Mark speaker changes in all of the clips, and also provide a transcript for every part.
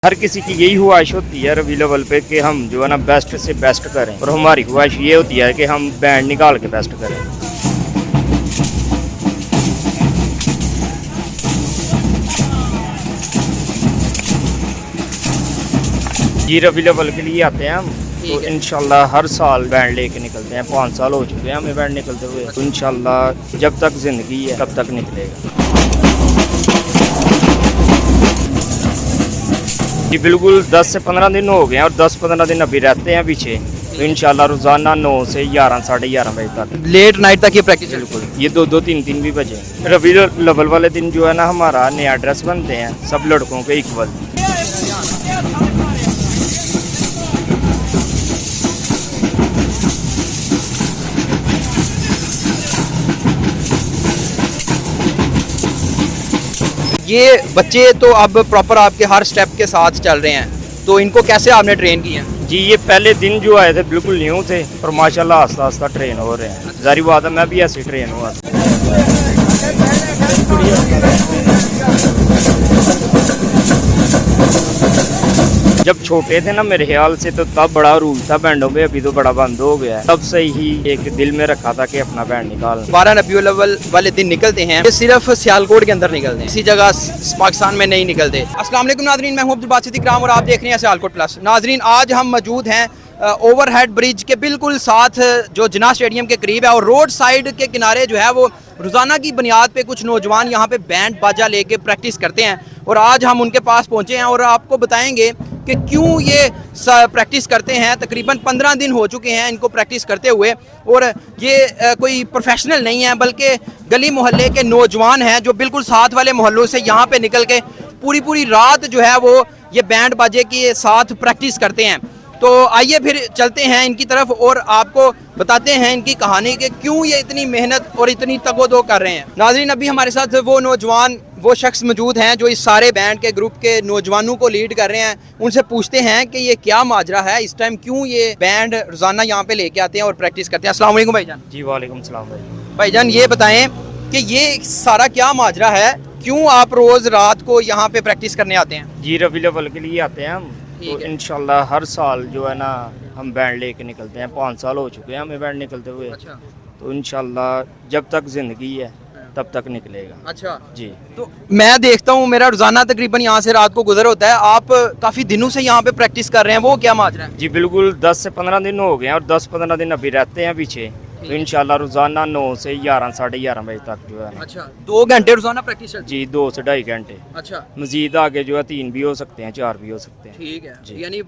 Speaker 1: हर किसी की यही ख्वाहिश होती है रबी अव्वल पे कि हम जो है ना बेस्ट से बेस्ट करें, और हमारी ख्वाहिश ये होती है कि हम बैंड निकाल के बेस्ट करें। जी रबी अव्वल के लिए आते हैं हम, तो इंशाल्लाह हर साल बैंड लेके निकलते हैं। 5 साल हो चुके हैं हमें बैंड निकलते हुए, तो इंशाल्लाह जब तक जिंदगी है तब तक निकलेगा। जी बिल्कुल 10 से 15 दिन हो गए हैं और 10-15 दिन अभी रहते हैं पीछे, तो इंशाल्लाह रोजाना 9 से 11 साढ़े 11 बजे तक
Speaker 2: लेट नाइट तक ये प्रैक्टिस
Speaker 1: बिल्कुल, ये 2-2 3-3 भी बजे। रबी अव्वल वाले दिन जो है ना हमारा नया ड्रेस बनते हैं सब लड़कों के इक्वल।
Speaker 2: ये बच्चे तो अब प्रॉपर आपके हर स्टेप के साथ चल रहे हैं, तो इनको कैसे आपने ट्रेन किया?
Speaker 1: जी ये पहले दिन जो आए थे बिल्कुल न्यू थे, और माशाल्लाह आस्ता आस्ता ट्रेन हो रहे हैं। जारी बात है मैं भी ऐसे ट्रेन हुआ था। जब छोटे थे ना मेरे ख्याल से, तो तब बड़ा रूल था बैंडों पे, अभी तो बड़ा बंद हो गया है। तब से ही एक दिल में रखा था कि अपना बैंड निकाल।
Speaker 2: 12 रबीउल अव्वल वाले दिन निकलते हैं, ये सिर्फ सियालकोट के अंदर निकलते हैं, किसी जगह पाकिस्तान में नहीं निकलते। अस्सलाम वालेकुम नाजरीन, मैं हूं अब्दुल बासित इकराम और आप देख रहे हैं सियालकोट प्लस। नाजरीन आज हम मौजूद हैं ओवरहेड ब्रिज के बिल्कुल साथ जो जिन्ना स्टेडियम के करीब है, और रोड साइड के किनारे जो है वो रोज़ाना की बुनियाद पे कुछ नौजवान यहाँ पे बैंड बाजा लेके प्रैक्टिस करते हैं, और आज हम उनके पास पहुँचे हैं और आपको बताएंगे कि क्यों ये प्रैक्टिस करते हैं। तकरीबन 15 दिन हो चुके हैं इनको प्रैक्टिस करते हुए, और ये कोई प्रोफेशनल नहीं है बल्कि गली मोहल्ले के नौजवान हैं जो बिल्कुल साथ वाले मोहल्लों से यहाँ पे निकल के पूरी रात जो है वो ये बैंड बाजे के साथ प्रैक्टिस करते हैं। तो आइए फिर चलते हैं इनकी तरफ और आपको बताते हैं इनकी कहानी कि क्यों ये इतनी मेहनत और इतनी तगोदो कर रहे हैं। नाज़रीन अभी हमारे साथ वो नौजवान, वो शख्स मौजूद हैं जो इस सारे बैंड के ग्रुप के नौजवानों को लीड कर रहे हैं। उनसे पूछते हैं कि ये क्या माजरा है इस टाइम, क्यों ये बैंड रोजाना यहाँ पे लेके आते हैं और प्रैक्टिस करते हैं। अस्सलाम वालेकुम भाईजान।
Speaker 1: जी वालेकुम सलाम भाई।
Speaker 2: भाईजान ये बताएं कि ये सारा क्या माजरा है, क्यों आप रोज रात को यहाँ पे प्रैक्टिस करने आते हैं?
Speaker 1: जी रबी अव्वल के लिए आते हैं हम, तो इंशाल्लाह हर साल जो है ना हम बैंड लेके निकलते हैं। 5 साल हो चुके हैं हमें बैंड निकलते हुए।
Speaker 2: अच्छा।
Speaker 1: तो इंशाल्लाह जब तक जिंदगी है तब तक निकलेगा।
Speaker 2: अच्छा
Speaker 1: जी।
Speaker 2: तो मैं देखता हूँ मेरा रोजाना तकरीबन यहाँ से रात को गुजर होता है, आप काफी दिनों से यहाँ पे प्रैक्टिस कर रहे हैं, वो क्या माजरा है?
Speaker 1: जी बिल्कुल 10 से 15 दिन हो गए हैं और 10-15 दिन अभी रहते हैं पीछे, तो इंशाल्लाह रोजाना 9 से 11 साढ़े 11 बजे तक जो है ना।
Speaker 2: अच्छा 2 घंटे रोजाना प्रैक्टिस चलती
Speaker 1: जी 2 से 2.5 घंटे।
Speaker 2: अच्छा
Speaker 1: मजीद आगे जो है 3 भी हो सकते हैं, 4 भी हो सकते हैं।
Speaker 2: ठीक है,
Speaker 1: जी।
Speaker 2: यानी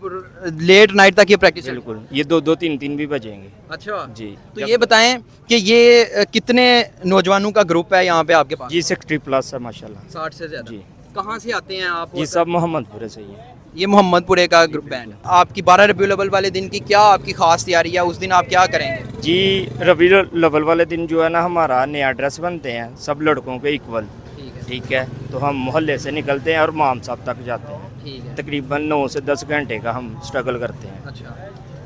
Speaker 2: लेट नाइट तक ये प्रैक्टिस
Speaker 1: बिल्कुल, ये 2-2 3-3 भी बजेंगे।
Speaker 2: अच्छा
Speaker 1: जी।
Speaker 2: तो ये बताएं कि ये कितने नौजवानों का ग्रुप है यहाँ पे आपके पास?
Speaker 1: जी 60+ है माशाल्लाह।
Speaker 2: 60 से ज्यादा।
Speaker 1: जी।
Speaker 2: कहाँ से आते हैं आप?
Speaker 1: जी सब मोहम्मदपुरे से ही है।
Speaker 2: ये मोहम्मदपुरे का ग्रुप बैंड। आपकी 12 रबीउल अव्वल वाले दिन की क्या आपकी खास तैयारी है, उस दिन आप क्या करेंगे?
Speaker 1: जी रबी अव्वल वाले दिन जो है ना हमारा नया ड्रेस बनते हैं सब लड़कों के इक्वल। ठीक है, तो हम मोहल्ले से निकलते हैं और इमाम साहब तक जाते हैं।
Speaker 2: ठीक है।
Speaker 1: तकरीबन 9 से 10 घंटे का हम स्ट्रगल करते हैं।
Speaker 2: अच्छा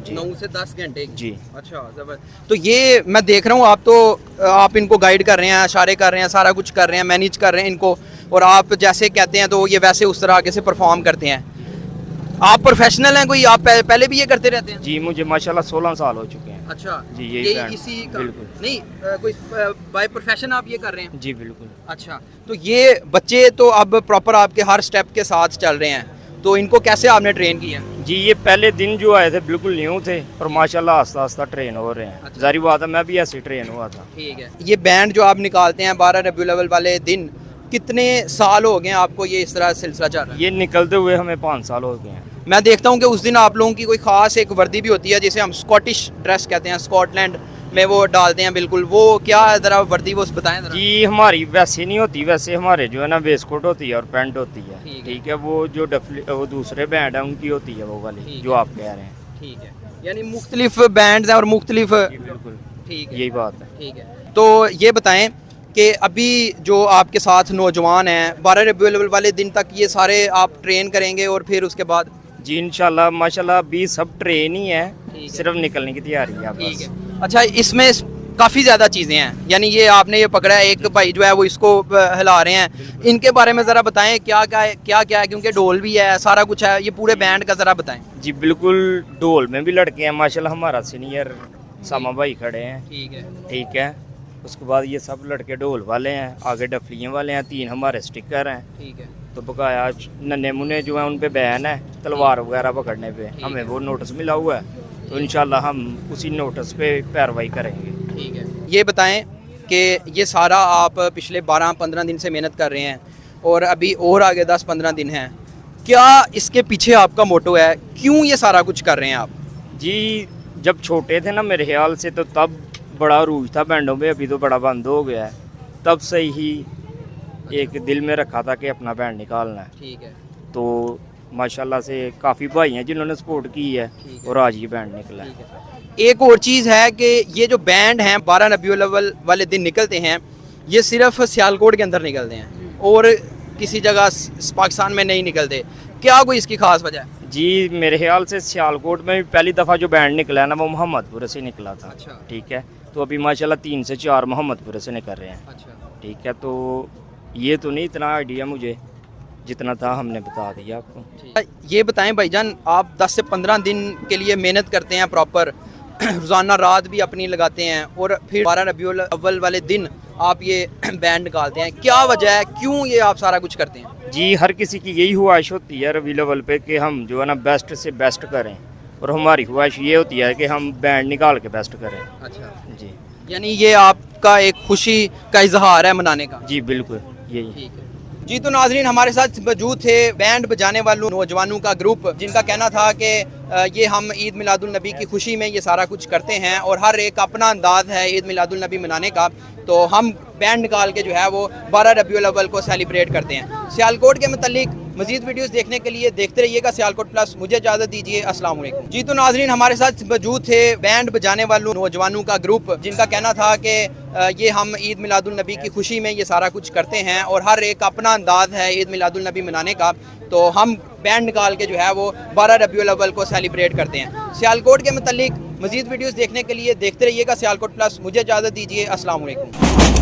Speaker 1: जी।
Speaker 2: 9 से 10 घंटे?
Speaker 1: जी।
Speaker 2: अच्छा जबरदस्त। तो ये मैं देख रहा हूँ आप इनको गाइड कर रहे हैं, इशारे कर रहे हैं, सारा कुछ कर रहे हैं, मैनेज कर रहे हैं इनको, और आप जैसे कहते हैं तो ये वैसे उस तरह आगे से परफॉर्म करते हैं। आप प्रोफेशनल हैं कोई, आप पहले भी ये करते रहते हैं?
Speaker 1: जी मुझे माशाल्लाह 16 साल हो चुके हैं।
Speaker 2: अच्छा
Speaker 1: जी यही बैंड।
Speaker 2: इसी का?
Speaker 1: बिल्कुल।
Speaker 2: नहीं कोई बाय प्रोफेशन आप ये कर रहे हैं?
Speaker 1: जी बिल्कुल।
Speaker 2: अच्छा तो ये बच्चे तो अब प्रॉपर आपके हर स्टेप के साथ चल रहे हैं, तो इनको कैसे आपने ट्रेन किया?
Speaker 1: जी ये पहले दिन जो आए थे बिल्कुल न्यू थे, और माशाल्लाह आस्ता आस्ता ट्रेन हो रहे हैं।
Speaker 2: अच्छा।
Speaker 1: जारी बात है मैं भी ऐसे ट्रेन हुआ था।
Speaker 2: ठीक है। ये बैंड जो आप निकालते हैं 12 रबीउल अव्वल वाले दिन, कितने साल हो गए आपको ये इस तरह सिलसिला चल रहा है?
Speaker 1: ये निकलते हुए हमें 5 साल हो गए हैं।
Speaker 2: मैं देखता हूँ कि उस दिन आप लोगों की कोई खास एक वर्दी भी होती है जिसे हम स्कॉटिश ड्रेस कहते हैं, स्कॉटलैंड में वो डालते हैं बिल्कुल, वो क्या है ज़रा वर्दी वो बताएं ज़रा।
Speaker 1: जी हमारी वैसे नहीं होती, वैसे हमारे जो है ना वेस्टकोट होती है और पैंट होती है।
Speaker 2: ठीक है।
Speaker 1: ठीक है, वो जो वो दूसरे बैंड है उनकी होती है वो वाली
Speaker 2: ठीक
Speaker 1: जो
Speaker 2: है।
Speaker 1: आप कह रहे हैं।
Speaker 2: ठीक है, यानी मुख्तलिफ बैंड्स हैं और मुख्तलिफ।
Speaker 1: जी बिल्कुल
Speaker 2: ठीक है।
Speaker 1: यही बात है।
Speaker 2: ठीक है। तो ये बताएं कि अभी जो आपके साथ नौजवान हैं 12 रबीउल अव्वल वाले दिन तक ये सारे आप ट्रेन करेंगे और फिर उसके बाद?
Speaker 1: जी इंशाल्लाह माशाल्लाह अभी सब ट्रेन ही है,
Speaker 2: ठीक है।
Speaker 1: सिर्फ निकलने की तैयारी है
Speaker 2: ठीक
Speaker 1: बस।
Speaker 2: है। अच्छा इसमें काफ़ी ज़्यादा चीज़ें हैं, यानी ये आपने ये पकड़ा है, एक भाई जो है वो इसको हिला रहे हैं, इनके बारे में ज़रा बताएं क्या क्या है, क्योंकि ढोल भी है, सारा कुछ है, ये पूरे बैंड का ज़रा बताएं।
Speaker 1: जी बिल्कुल, ढोल में भी लड़के हैं माशाल्लाह, हमारा सीनियर सामा भाई खड़े हैं। ठीक है, उसके बाद ये सब लड़के ढोल वाले हैं, आगे डफलियों वाले हैं, 3 हमारे स्टिकर हैं।
Speaker 2: ठीक है,
Speaker 1: तो बकाया नन्हे मुन्ने जो हैं उन पे बैन है तलवार वगैरह पकड़ने पे, हमें वो नोटिस मिला हुआ है, तो इंशाल्लाह हम उसी नोटिस पे कार्रवाई करेंगे।
Speaker 2: ठीक है, ये बताएं कि ये सारा आप पिछले 12-15 दिन से मेहनत कर रहे हैं और अभी और आगे 10-15 दिन हैं, क्या इसके पीछे आपका मोटो है, क्यों ये सारा कुछ कर रहे हैं आप?
Speaker 1: जी जब छोटे थे ना मेरे ख्याल से, तो तब बड़ा रूज था बैंडों में, अभी तो बड़ा बंद हो गया है। तब से ही एक दिल में रखा था कि अपना बैंड निकालना है।
Speaker 2: ठीक है,
Speaker 1: तो माशाल्लाह से काफ़ी भाई हैं जिन्होंने सपोर्ट की है और आज ये बैंड निकला है।
Speaker 2: एक और चीज़ है कि ये जो बैंड हैं 12 रबीउल अव्वल वाले दिन निकलते हैं, ये सिर्फ सियालकोट के अंदर निकलते हैं और किसी जगह पाकिस्तान में नहीं निकलते, क्या कोई इसकी खास वजह है?
Speaker 1: जी मेरे ख्याल से सियालकोट में भी पहली दफ़ा जो बैंड निकला है ना, वो मोहम्मदपुर से निकला था।
Speaker 2: अच्छा।
Speaker 1: ठीक है, तो अभी माशाल्लाह 3 से 4 मोहम्मदपुर से निकल रहे हैं।
Speaker 2: अच्छा,
Speaker 1: ठीक है, तो ये तो नहीं इतना आइडिया मुझे, जितना था हमने बता दिया आपको।
Speaker 2: ये बताएं भाईजान, आप 10 से 15 दिन के लिए मेहनत करते हैं प्रॉपर, रोज़ाना रात भी अपनी लगाते हैं और फिर 12 रबीउल अव्वल वाले दिन आप ये बैंड निकालते हैं, क्या वजह है, क्यों ये आप सारा कुछ करते हैं?
Speaker 1: जी हर किसी की यही ख्वाहिश होती है रबीउल अव्वल पे कि हम जो है ना बेस्ट से बेस्ट करें, और हमारी ख्वाहिश ये होती है कि हम बैंड निकाल के बेस्ट करें।
Speaker 2: अच्छा,
Speaker 1: जी
Speaker 2: यानी ये आपका एक खुशी का इजहार है मनाने का?
Speaker 1: जी बिल्कुल यही।
Speaker 2: ठीक है जी, तो नाजरीन हमारे साथ मौजूद थे बैंड बजाने वालों नौजवानों का ग्रुप, जिनका कहना था कि ये हम ईद मिलादुल नबी की खुशी में ये सारा कुछ करते हैं और हर एक अपना अंदाज है ईद मिलादुल नबी मनाने का, तो हम बैंड निकाल के जो है वो 12 रबीउल अव्वल को सेलिब्रेट करते हैं। सियालकोट के मतलब मज़ीद वीडियोस देखने के लिए देखते रहिएगा सियालकोट प्लस। मुझे इजाज़त दीजिए, अस्सलाम वालेकुम। जी, तो नाजरीन हमारे साथ मौजूद थे बैंड बजाने वालों नौजवानों का ग्रुप, जिनका कहना था कि ये हम ईद मिलादुल नबी की खुशी में ये सारा कुछ करते हैं और हर एक अपना अंदाज है ईद मिलादुल नबी मनाने का, तो हम बैंड निकाल के जो है वो 12 रबीउल अव्वल को सेलिब्रेट करते हैं। सियालकोट के मतलब मज़ीद वीडियोस देखने के लिए देखते रहिएगा सियालकोट प्लस। मुझे इजाज़त दीजिए, अस्सलाम वालेकुम।